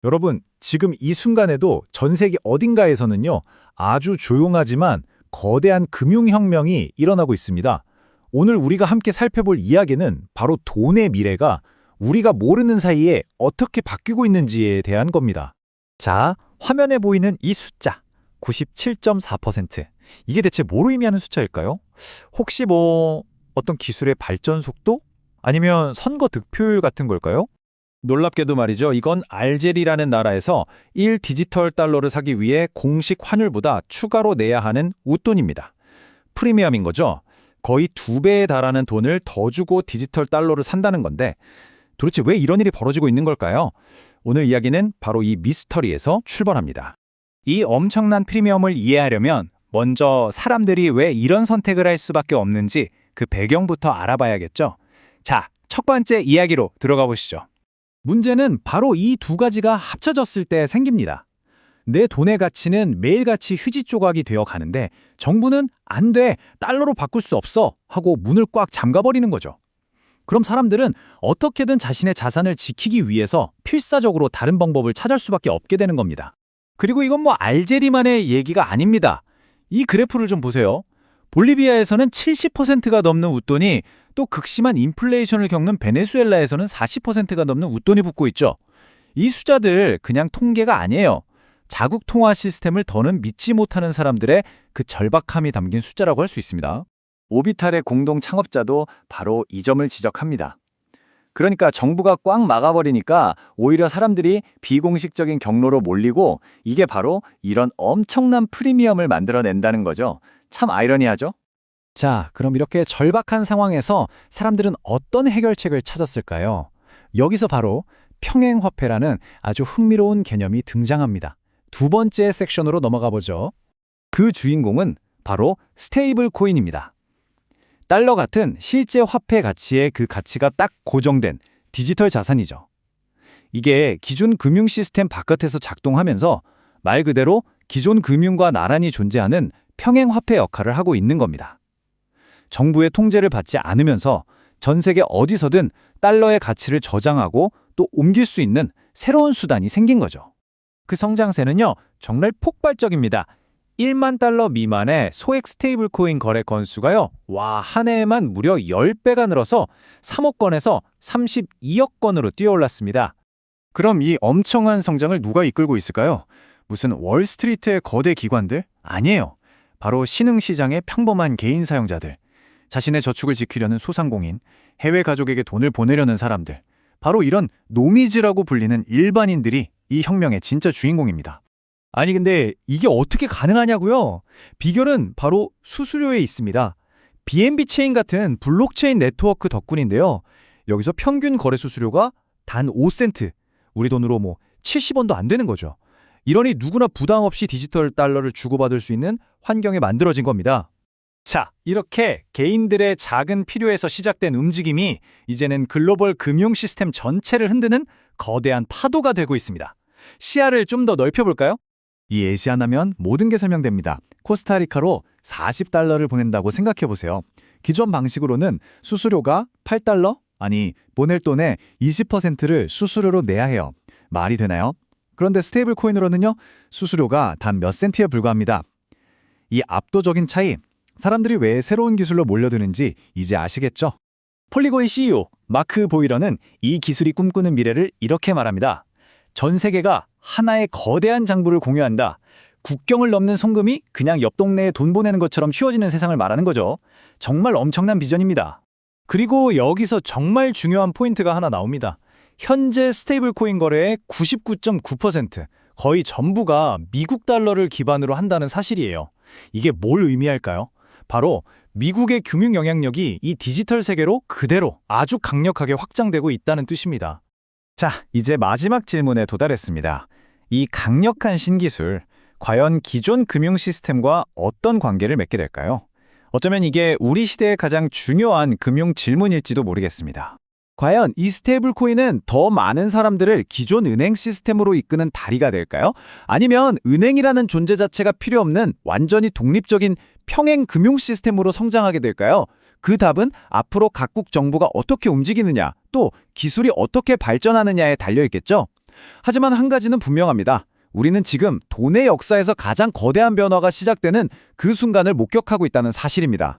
여러분, 지금 이 순간에도 전 세계 어딘가에서는요, 아주 조용하지만 거대한 금융혁명이 일어나고 있습니다. 오늘 우리가 함께 살펴볼 이야기는 바로 돈의 미래가 우리가 모르는 사이에 어떻게 바뀌고 있는지에 대한 겁니다. 자, 화면에 보이는 이 숫자 97.4%. 이게 대체 뭘 의미하는 숫자일까요? 혹시 어떤 기술의 발전 속도? 아니면 선거 득표율 같은 걸까요? 놀랍게도 말이죠. 이건 알제리라는 나라에서 1 디지털 달러를 사기 위해 공식 환율보다 추가로 내야 하는 웃돈입니다. 프리미엄인 거죠. 거의 2배에 달하는 돈을 더 주고 디지털 달러를 산다는 건데 도대체 왜 이런 일이 벌어지고 있는 걸까요? 오늘 이야기는 바로 이 미스터리에서 출발합니다. 이 엄청난 프리미엄을 이해하려면 먼저 사람들이 왜 이런 선택을 할 수밖에 없는지 그 배경부터 알아봐야겠죠. 자, 첫 번째 이야기로 들어가 보시죠. 문제는 바로 이 두 가지가 합쳐졌을 때 생깁니다. 내 돈의 가치는 매일같이 휴지 조각이 되어 가는데 정부는 안 돼, 달러로 바꿀 수 없어 하고 문을 꽉 잠가버리는 거죠. 그럼 사람들은 어떻게든 자신의 자산을 지키기 위해서 필사적으로 다른 방법을 찾을 수밖에 없게 되는 겁니다. 그리고 이건 알제리만의 얘기가 아닙니다. 이 그래프를 좀 보세요. 볼리비아에서는 70%가 넘는 웃돈이 또 극심한 인플레이션을 겪는 베네수엘라에서는 40%가 넘는 웃돈이 붙고 있죠. 이 숫자들 그냥 통계가 아니에요. 자국 통화 시스템을 더는 믿지 못하는 사람들의 그 절박함이 담긴 숫자라고 할 수 있습니다. 오비탈의 공동 창업자도 바로 이 점을 지적합니다. 그러니까 정부가 꽉 막아버리니까 오히려 사람들이 비공식적인 경로로 몰리고 이게 바로 이런 엄청난 프리미엄을 만들어낸다는 거죠. 참 아이러니하죠? 자, 그럼 이렇게 절박한 상황에서 사람들은 어떤 해결책을 찾았을까요? 여기서 바로 평행화폐라는 아주 흥미로운 개념이 등장합니다. 두 번째 섹션으로 넘어가 보죠. 그 주인공은 바로 스테이블 코인입니다. 달러 같은 실제 화폐 가치의 그 가치가 딱 고정된 디지털 자산이죠. 이게 기존 금융 시스템 바깥에서 작동하면서 말 그대로 기존 금융과 나란히 존재하는 평행화폐 역할을 하고 있는 겁니다. 정부의 통제를 받지 않으면서 전 세계 어디서든 달러의 가치를 저장하고 또 옮길 수 있는 새로운 수단이 생긴 거죠. 그 성장세는요, 정말 폭발적입니다. 1만 달러 미만의 소액 스테이블 코인 거래 건수가요, 한 해에만 무려 10배가 늘어서 3억 건에서 32억 건으로 뛰어올랐습니다. 그럼 이 엄청난 성장을 누가 이끌고 있을까요? 무슨 월스트리트의 거대 기관들? 아니에요. 바로 신흥시장의 평범한 개인 사용자들. 자신의 저축을 지키려는 소상공인, 해외 가족에게 돈을 보내려는 사람들. 바로 이런 노미즈라고 불리는 일반인들이 이 혁명의 진짜 주인공입니다. 아니 근데 이게 어떻게 가능하냐고요? 비결은 바로 수수료에 있습니다. BNB 체인 같은 블록체인 네트워크 덕분인데요. 여기서 평균 거래 수수료가 단 5센트, 우리 돈으로 70원도 안 되는 거죠. 이러니 누구나 부담 없이 디지털 달러를 주고받을 수 있는 환경이 만들어진 겁니다. 자, 이렇게 개인들의 작은 필요에서 시작된 움직임이 이제는 글로벌 금융 시스템 전체를 흔드는 거대한 파도가 되고 있습니다. 시야를 좀 더 넓혀볼까요? 이 예시하나면 모든 게 설명됩니다. 코스타리카로 40달러를 보낸다고 생각해보세요. 기존 방식으로는 수수료가 8달러? 아니, 보낼 돈의 20%를 수수료로 내야 해요. 말이 되나요? 그런데 스테이블 코인으로는요, 수수료가 단 몇 센트에 불과합니다. 이 압도적인 차이, 사람들이 왜 새로운 기술로 몰려드는지 이제 아시겠죠? 폴리곤 CEO 마크 보이러는 이 기술이 꿈꾸는 미래를 이렇게 말합니다. 전 세계가 하나의 거대한 장부를 공유한다. 국경을 넘는 송금이 그냥 옆 동네에 돈 보내는 것처럼 쉬워지는 세상을 말하는 거죠. 정말 엄청난 비전입니다. 그리고 여기서 정말 중요한 포인트가 하나 나옵니다. 현재 스테이블 코인 거래의 99.9%, 거의 전부가 미국 달러를 기반으로 한다는 사실이에요. 이게 뭘 의미할까요? 바로 미국의 금융 영향력이 이 디지털 세계로 그대로 아주 강력하게 확장되고 있다는 뜻입니다. 자, 이제 마지막 질문에 도달했습니다. 이 강력한 신기술, 과연 기존 금융 시스템과 어떤 관계를 맺게 될까요? 어쩌면 이게 우리 시대의 가장 중요한 금융 질문일지도 모르겠습니다. 과연 이 스테이블 코인은 더 많은 사람들을 기존 은행 시스템으로 이끄는 다리가 될까요? 아니면 은행이라는 존재 자체가 필요 없는 완전히 독립적인 평행 금융 시스템으로 성장하게 될까요? 그 답은 앞으로 각국 정부가 어떻게 움직이느냐, 또 기술이 어떻게 발전하느냐에 달려 있겠죠? 하지만 한 가지는 분명합니다. 우리는 지금 돈의 역사에서 가장 거대한 변화가 시작되는 그 순간을 목격하고 있다는 사실입니다.